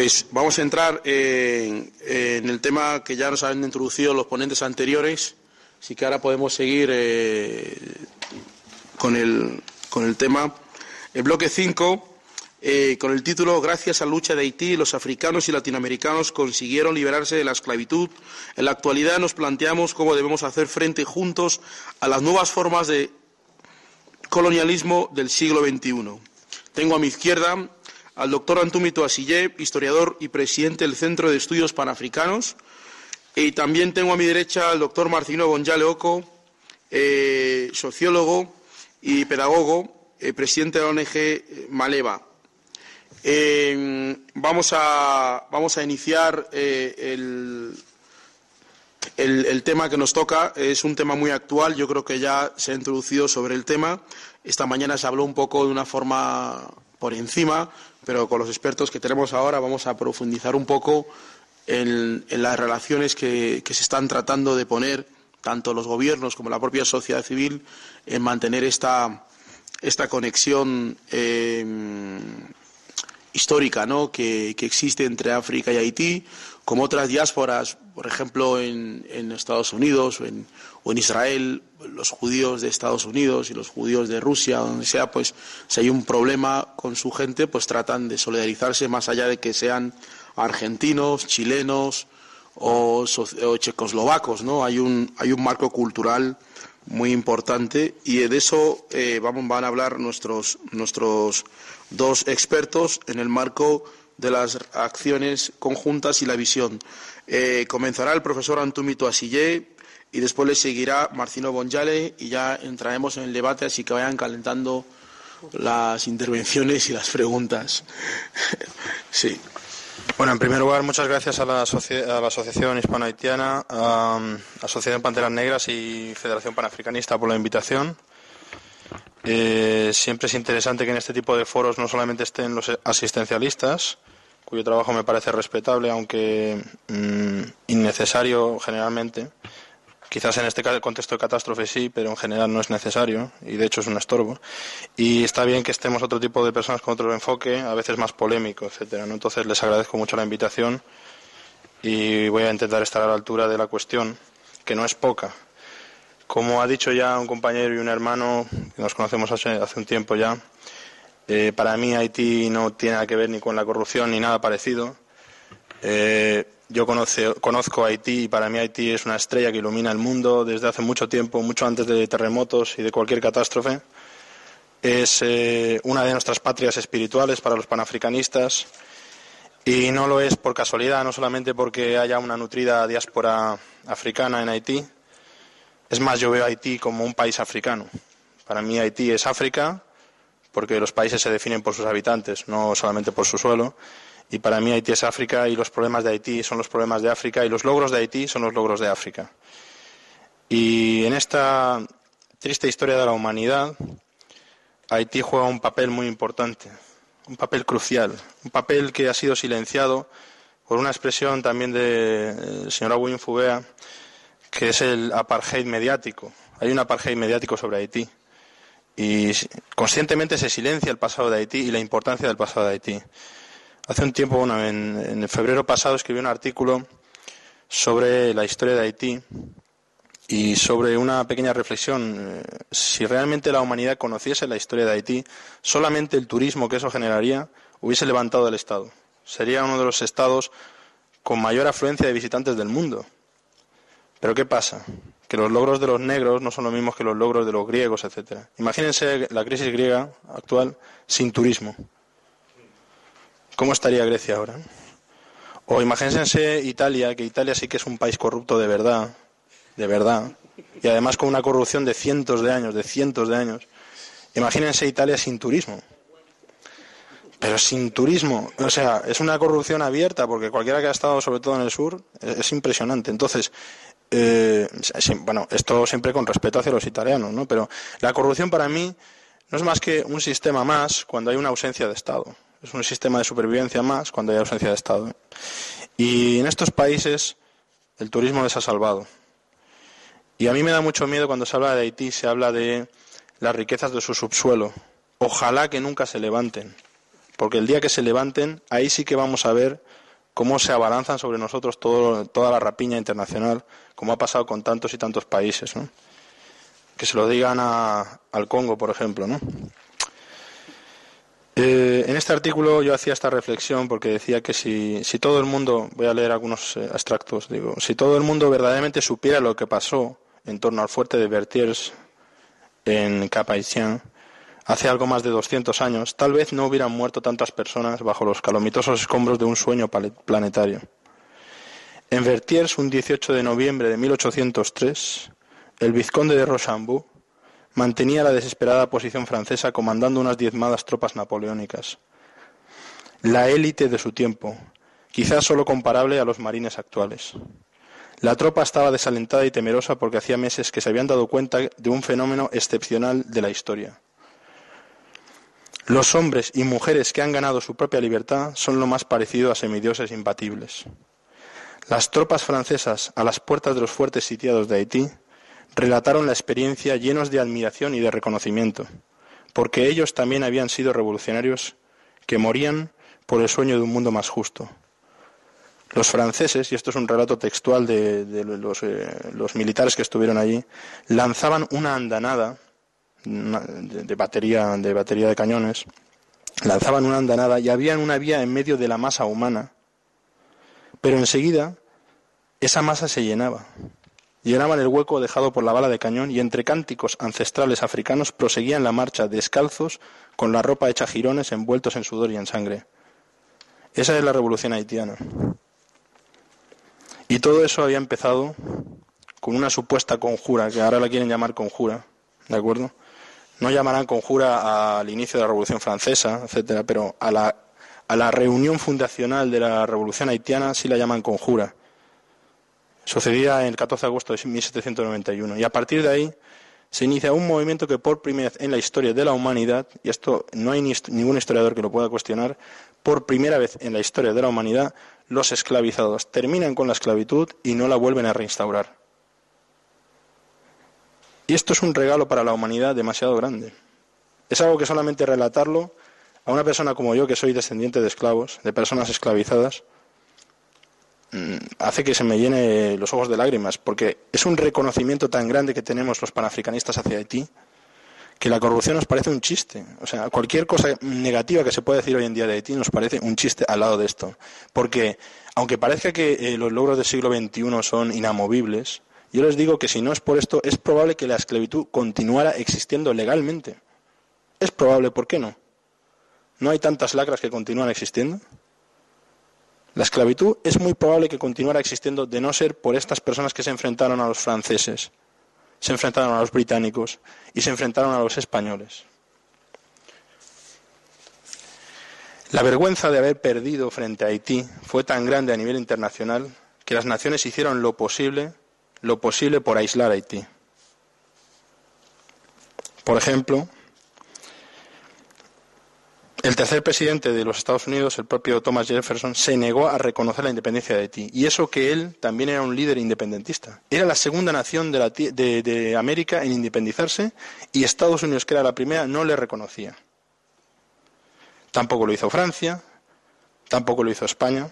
Pues vamos a entrar en el tema que ya nos han introducido los ponentes anteriores, así que ahora podemos seguir con el tema. El bloque 5, con el título «Gracias a la lucha de Haití, los africanos y latinoamericanos consiguieron liberarse de la esclavitud». En la actualidad nos planteamos cómo debemos hacer frente juntos a las nuevas formas de colonialismo del siglo XXI. Tengo a mi izquierda al doctor Antumi Toasillé, historiador y presidente del Centro de Estudios Panafricanos, y también tengo a mi derecha al doctor Martino Bonjale Oko, sociólogo y pedagogo, presidente de la ONG Maleva. Vamos a iniciar el tema que nos toca. Es un tema muy actual, yo creo que ya se ha introducido sobre el tema. Esta mañana se habló un poco de una forma por encima, pero con los expertos que tenemos ahora vamos a profundizar un poco en las relaciones que se están tratando de poner tanto los gobiernos como la propia sociedad civil en mantener esta conexión histórica, ¿no?, que existe entre África y Haití, como otras diásporas, por ejemplo en Estados Unidos o en Israel, los judíos de Estados Unidos y los judíos de Rusia, donde sea, pues si hay un problema con su gente, pues tratan de solidarizarse más allá de que sean argentinos, chilenos o checoslovacos, ¿no? Hay un marco cultural muy importante y de eso van a hablar nuestros dos expertos en el marco de las acciones conjuntas y la visión. Comenzará el profesor Antumi Toasillé y después le seguirá Martino Bonjale y ya entraremos en el debate, así que vayan calentando las intervenciones y las preguntas. Sí. Bueno, en primer lugar, muchas gracias a la Asociación Hispano-Haitiana, a Asociación Panteras Negras y Federación Panafricanista por la invitación. Siempre es interesante que en este tipo de foros no solamente estén los asistencialistas, cuyo trabajo me parece respetable, aunque innecesario generalmente. Quizás en este contexto de catástrofe sí, pero en general no es necesario y de hecho es un estorbo. Y está bien que estemos otro tipo de personas con otro enfoque, a veces más polémico, etcétera, ¿no? Entonces les agradezco mucho la invitación y voy a intentar estar a la altura de la cuestión, que no es poca. Como ha dicho ya un compañero y un hermano, que nos conocemos hace un tiempo ya, para mí Haití no tiene nada que ver ni con la corrupción ni nada parecido. Yo conozco Haití y para mí Haití es una estrella que ilumina el mundo desde hace mucho tiempo, mucho antes de terremotos y de cualquier catástrofe. Es una de nuestras patrias espirituales para los panafricanistas y no lo es por casualidad, no solamente porque haya una nutrida diáspora africana en Haití. Es más, yo veo a Haití como un país africano. Para mí Haití es África porque los países se definen por sus habitantes, no solamente por su suelo. Y para mí Haití es África y los problemas de Haití son los problemas de África y los logros de Haití son los logros de África. Y en esta triste historia de la humanidad, Haití juega un papel muy importante, un papel crucial, un papel que ha sido silenciado por una expresión también del señor Aguín Fubea, que es el apartheid mediático. Hay un apartheid mediático sobre Haití y conscientemente se silencia el pasado de Haití y la importancia del pasado de Haití. Hace un tiempo, en febrero pasado, escribí un artículo sobre la historia de Haití y sobre una pequeña reflexión. Si realmente la humanidad conociese la historia de Haití, solamente el turismo que eso generaría hubiese levantado el Estado. Sería uno de los estados con mayor afluencia de visitantes del mundo. Pero ¿qué pasa? Que los logros de los negros no son los mismos que los logros de los griegos, etcétera. Imagínense la crisis griega actual sin turismo. ¿Cómo estaría Grecia ahora? O imagínense Italia, que Italia sí que es un país corrupto de verdad, y además con una corrupción de cientos de años. Imagínense Italia sin turismo. Pero sin turismo, o sea, es una corrupción abierta, porque cualquiera que ha estado, sobre todo en el sur, es impresionante. Entonces, esto siempre con respeto hacia los italianos, ¿no? Pero la corrupción para mí no es más que un sistema más cuando hay una ausencia de Estado. Es un sistema de supervivencia más cuando hay ausencia de Estado. Y en estos países el turismo les ha salvado. Y a mí me da mucho miedo cuando se habla de Haití, se habla de las riquezas de su subsuelo. Ojalá que nunca se levanten, porque el día que se levanten, ahí sí que vamos a ver cómo se abalanzan sobre nosotros toda la rapiña internacional, como ha pasado con tantos y tantos países, ¿no? Que se lo digan al Congo, por ejemplo, ¿no? En este artículo yo hacía esta reflexión porque decía que si todo el mundo, voy a leer algunos extractos, digo, si todo el mundo verdaderamente supiera lo que pasó en torno al fuerte de Vertiers en Cap-Haïtien hace algo más de 200 años, tal vez no hubieran muerto tantas personas bajo los calamitosos escombros de un sueño planetario. En Vertiers, un 18 de noviembre de 1803, el vizconde de Rochambeau mantenía la desesperada posición francesa comandando unas diezmadas tropas napoleónicas. La élite de su tiempo, quizás solo comparable a los marines actuales. La tropa estaba desalentada y temerosa porque hacía meses que se habían dado cuenta de un fenómeno excepcional de la historia. Los hombres y mujeres que han ganado su propia libertad son lo más parecido a semidioses imbatibles. Las tropas francesas a las puertas de los fuertes sitiados de Haití relataron la experiencia llenos de admiración y de reconocimiento, porque ellos también habían sido revolucionarios que morían por el sueño de un mundo más justo. Los franceses, y esto es un relato textual de los militares que estuvieron allí, lanzaban una andanada de batería de cañones, lanzaban una andanada y había una vía en medio de la masa humana, pero enseguida esa masa se llenaba. Llenaban el hueco dejado por la bala de cañón y entre cánticos ancestrales africanos proseguían la marcha descalzos con la ropa hecha jirones envueltos en sudor y en sangre. Esa es la revolución haitiana. Y todo eso había empezado con una supuesta conjura, que ahora la quieren llamar conjura, ¿de acuerdo? No llamarán conjura al inicio de la Revolución Francesa, etcétera, pero a la reunión fundacional de la Revolución Haitiana sí la llaman conjura. Sucedía el 14 de agosto de 1791. Y a partir de ahí se inicia un movimiento que por primera vez en la historia de la humanidad, y esto no hay ningún historiador que lo pueda cuestionar, por primera vez en la historia de la humanidad, los esclavizados terminan con la esclavitud y no la vuelven a reinstaurar. Y esto es un regalo para la humanidad demasiado grande. Es algo que solamente relatarlo a una persona como yo, que soy descendiente de esclavos, de personas esclavizadas, hace que se me llene los ojos de lágrimas, porque es un reconocimiento tan grande que tenemos los panafricanistas hacia Haití, que la corrupción nos parece un chiste. O sea, cualquier cosa negativa que se pueda decir hoy en día de Haití nos parece un chiste al lado de esto. Porque, aunque parezca que los logros del siglo XXI son inamovibles, yo les digo que si no es por esto, es probable que la esclavitud continuara existiendo legalmente. Es probable, ¿por qué no? ¿No hay tantas lacras que continúan existiendo? La esclavitud es muy probable que continuara existiendo de no ser por estas personas que se enfrentaron a los franceses, se enfrentaron a los británicos y se enfrentaron a los españoles. La vergüenza de haber perdido frente a Haití fue tan grande a nivel internacional que las naciones hicieron lo posible por aislar a Haití. Por ejemplo, el tercer presidente de los Estados Unidos, el propio Thomas Jefferson, se negó a reconocer la independencia de Haití. Y eso que él también era un líder independentista. Era la segunda nación de América en independizarse y Estados Unidos, que era la primera, no le reconocía. Tampoco lo hizo Francia, tampoco lo hizo España.